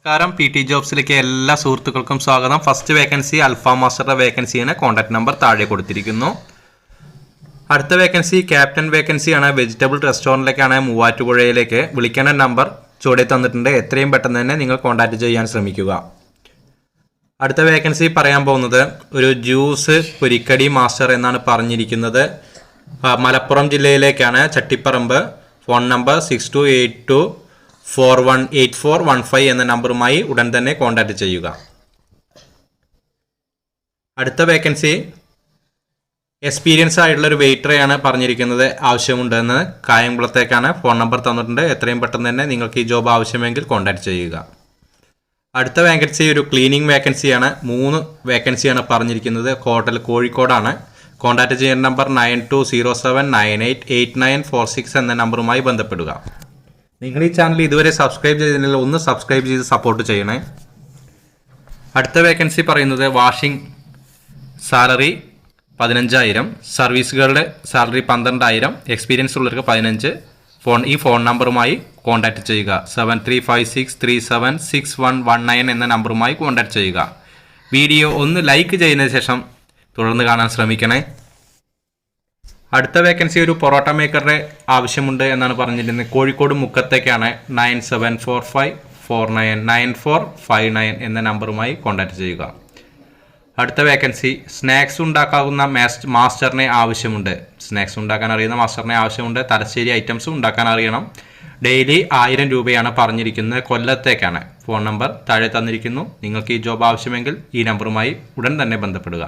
നമസ്കാരം, P T ജോബ്സിലേക്ക് എല്ലാ സുഹൃത്തുക്കൾക്കും സ്വാഗതം. ഫസ്റ്റ് വേക്കൻസി അൽഫാം മാസ്റ്ററുടെ വേക്കൻസിയാണ്. കോൺടാക്ട് നമ്പർ താഴെ കൊടുത്തിരിക്കുന്നു. അടുത്ത വേക്കൻസി ക്യാപ്റ്റൻ വേക്കൻസിയാണ്. വെജിറ്റബിൾ റെസ്റ്റോറൻറ്റിലേക്കാണ്, മൂവാറ്റുപുഴയിലേക്ക്. വിളിക്കേണ്ട നമ്പർ ചുവടെ തന്നിട്ടുണ്ട്. എത്രയും പെട്ടെന്ന് തന്നെ നിങ്ങൾ കോൺടാക്ട് ചെയ്യാൻ ശ്രമിക്കുക. അടുത്ത വേക്കൻസി പറയാൻ പോകുന്നത് ഒരു ജ്യൂസ് പൊരിക്കടി മാസ്റ്റർ എന്നാണ് പറഞ്ഞിരിക്കുന്നത്. മലപ്പുറം ജില്ലയിലേക്കാണ്, ചട്ടിപ്പറമ്പ്. ഫോൺ നമ്പർ 6282418415 എന്ന നമ്പറുമായി ഉടൻ തന്നെ കോൺടാക്ട് ചെയ്യുക. അടുത്ത വേക്കൻസി എക്സ്പീരിയൻസ് ആയിട്ടുള്ള ഒരു വെയിറ്ററെയാണ് പറഞ്ഞിരിക്കുന്നത്. ആവശ്യമുണ്ടെന്ന് കായംകുളത്തേക്കാണ്. ഫോൺ നമ്പർ തന്നിട്ടുണ്ട്. എത്രയും പെട്ടെന്ന് തന്നെ നിങ്ങൾക്ക് ഈ ജോബ് ആവശ്യമെങ്കിൽ കോൺടാക്ട് ചെയ്യുക. അടുത്ത വേക്കൻസി ഒരു ക്ലീനിങ് വേക്കൻസിയാണ്. 3 വേക്കൻസിയാണ് പറഞ്ഞിരിക്കുന്നത്. ഹോട്ടൽ കോഴിക്കോടാണ്. കോൺടാക്ട് ചെയ്യുന്ന നമ്പർ 9207988946 എന്ന നമ്പറുമായി ബന്ധപ്പെടുക. നിങ്ങൾ ഈ ചാനൽ ഇതുവരെ സബ്സ്ക്രൈബ് ചെയ്തിട്ടുണ്ടെങ്കിൽ ഒന്ന് സബ്സ്ക്രൈബ് ചെയ്ത് സപ്പോർട്ട് ചെയ്യണേ. അടുത്ത വേക്കൻസി പറയുന്നത് വാഷിംഗ് സാലറി 15,000, സർവീസുകളുടെ സാലറി 12,000, എക്സ്പീരിയൻസ് ഉള്ളവർക്ക് 15. ഈ ഫോൺ നമ്പറുമായി കോൺടാക്ട് ചെയ്യുക. 7356376119 എന്ന നമ്പറുമായി കോൺടാക്ട് ചെയ്യുക. വീഡിയോ ഒന്ന് ലൈക്ക് ചെയ്തതിന് ശേഷം തുടർന്ന് കാണാൻ ശ്രമിക്കണേ. അടുത്ത വേക്കൻസി ഒരു പൊറോട്ട മേക്കറുടെ ആവശ്യമുണ്ട് എന്നാണ് പറഞ്ഞിരുന്നത്. കോഴിക്കോട് മുക്കത്തേക്കാണ്. 9745499459 എന്ന നമ്പറുമായി കോൺടാക്ട് ചെയ്യുക. അടുത്ത വേക്കൻസി സ്നാക്സ് ഉണ്ടാക്കാവുന്ന മാസ്റ്ററിനെ ആവശ്യമുണ്ട്. സ്നാക്സ് ഉണ്ടാക്കാൻ അറിയുന്ന മാസ്റ്ററിനെ ആവശ്യമുണ്ട്. തലശ്ശേരി ഐറ്റംസും ഉണ്ടാക്കാൻ അറിയണം. ഡെയിലി 1000 രൂപയാണ് പറഞ്ഞിരിക്കുന്നത്. കൊല്ലത്തേക്കാണ്. ഫോൺ നമ്പർ താഴെ തന്നിരിക്കുന്നു. നിങ്ങൾക്ക് ഈ ജോബ് ആവശ്യമെങ്കിൽ ഈ നമ്പറുമായി ഉടൻ തന്നെ ബന്ധപ്പെടുക.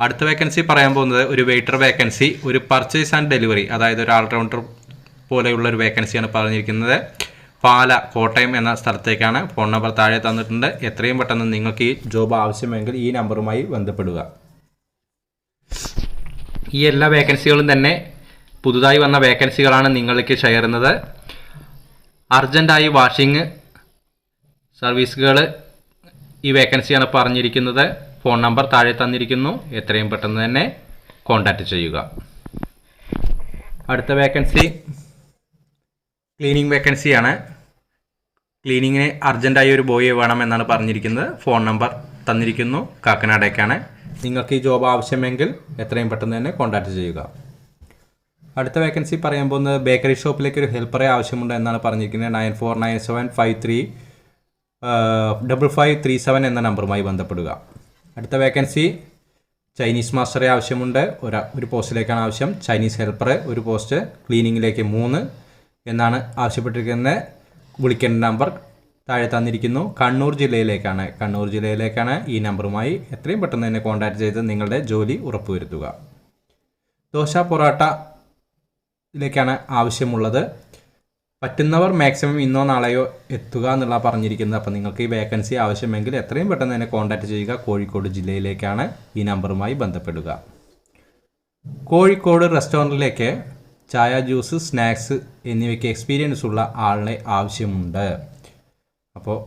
അടുത്ത വേക്കൻസി പറയാൻ പോകുന്നത് ഒരു വെയിറ്റർ വേക്കൻസി, ഒരു പർച്ചേസ് ആൻഡ് ഡെലിവറി, അതായത് ഒരു ഓൾറൗണ്ടർ പോലെയുള്ള ഒരു വേക്കൻസിയാണ് പറഞ്ഞിരിക്കുന്നത്. പാല കോട്ടയം എന്ന സ്ഥലത്തേക്കാണ്. ഫോൺ നമ്പർ താഴെ തന്നിട്ടുണ്ട്. എത്രയും പെട്ടെന്ന് നിങ്ങൾക്ക് ഈ ജോബ് ആവശ്യമെങ്കിൽ ഈ നമ്പറുമായി ബന്ധപ്പെടുക. ഈ എല്ലാ വേക്കൻസികളും തന്നെ പുതുതായി വന്ന വേക്കൻസികളാണ് നിങ്ങൾക്ക് ഷെയർ ചെയ്യുന്നത്. അർജൻറ്റായി വാഷിംഗ് സർവീസുകൾ ഈ വേക്കൻസിയാണ് പറഞ്ഞിരിക്കുന്നത്. ഫോൺ നമ്പർ താഴെ തന്നിരിക്കുന്നു. എത്രയും പെട്ടെന്ന് തന്നെ കോൺടാക്റ്റ് ചെയ്യുക. അടുത്ത വേക്കൻസി ക്ലീനിങ് വേക്കൻസിയാണ്. ക്ലീനിങ്ങിന് അർജൻറ്റായി ഒരു ബോയ് വേണമെന്നാണ് പറഞ്ഞിരിക്കുന്നത്. ഫോൺ നമ്പർ തന്നിരിക്കുന്നു. കാക്കനാടേക്കാണ്. നിങ്ങൾക്ക് ഈ ജോബ് ആവശ്യമെങ്കിൽ എത്രയും പെട്ടെന്ന് തന്നെ കോൺടാക്റ്റ് ചെയ്യുക. അടുത്ത വേക്കൻസി പറയാൻ പോകുന്നത് ബേക്കറി ഷോപ്പിലേക്ക് ഒരു ഹെൽപ്പറെ ആവശ്യമുണ്ട് എന്നാണ് പറഞ്ഞിരിക്കുന്നത്. 9497535537 എന്ന നമ്പറുമായി ബന്ധപ്പെടുക. അടുത്ത വേക്കൻസി ചൈനീസ് മാസ്റ്ററെ ആവശ്യമുണ്ട്. ഒരു പോസ്റ്റിലേക്കാണ് ആവശ്യം. ചൈനീസ് ഹെൽപ്പർ ഒരു പോസ്റ്റ്. ക്ലീനിങ്ങിലേക്ക് 3 എന്നാണ് ആവശ്യപ്പെട്ടിരിക്കുന്നത്. വിളിക്കേണ്ട നമ്പർ താഴെ തന്നിരിക്കുന്നു. കണ്ണൂർ ജില്ലയിലേക്കാണ്. ഈ നമ്പറുമായി എത്രയും പെട്ടെന്ന് തന്നെ കോൺടാക്ട് ചെയ്ത് നിങ്ങളുടെ ജോലി ഉറപ്പുവരുത്തുക. ദോശ പൊറോട്ടയിലേക്കാണ് ആവശ്യമുള്ളത്. പറ്റുന്നവർ മാക്സിമം ഇന്നോ നാളെയോ എത്തുക എന്നുള്ള പറഞ്ഞിരിക്കുന്നത്. അപ്പോൾ നിങ്ങൾക്ക് ഈ വേക്കൻസി ആവശ്യമെങ്കിൽ എത്രയും പെട്ടെന്ന് തന്നെ കോൺടാക്ട് ചെയ്യുക. കോഴിക്കോട് ജില്ലയിലേക്കാണ്. ഈ നമ്പറുമായി ബന്ധപ്പെടുക. കോഴിക്കോട് റെസ്റ്റോറൻറ്റിലേക്ക് ചായ, ജ്യൂസ്, സ്നാക്സ് എന്നിവയ്ക്ക് എക്സ്പീരിയൻസ് ഉള്ള ആളിനെ ആവശ്യമുണ്ട്. അപ്പോൾ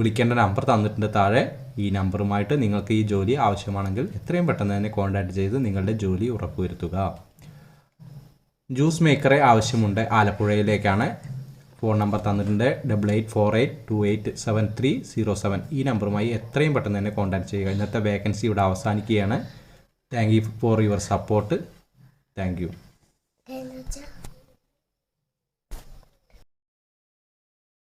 വിളിക്കേണ്ട നമ്പർ തന്നിട്ടുണ്ട് താഴെ. ഈ നമ്പറുമായിട്ട് നിങ്ങൾക്ക് ഈ ജോലി ആവശ്യമാണെങ്കിൽ എത്രയും പെട്ടെന്ന് തന്നെ കോൺടാക്ട് ചെയ്ത് നിങ്ങളുടെ ജോലി ഉറപ്പുവരുത്തുക. ജ്യൂസ് മേക്കറെ ആവശ്യമുണ്ട്. ആലപ്പുഴയിലേക്കാണ്. ഫോൺ നമ്പർ തന്നിട്ടുണ്ട്. 8848287307. ഈ നമ്പറുമായി എത്രയും പെട്ടെന്ന് തന്നെ കോൺടാക്ട് ചെയ്യുക. ഇന്നത്തെ വേക്കൻസി ഇവിടെ അവസാനിക്കുകയാണ്. Thank you for your support. Thank you.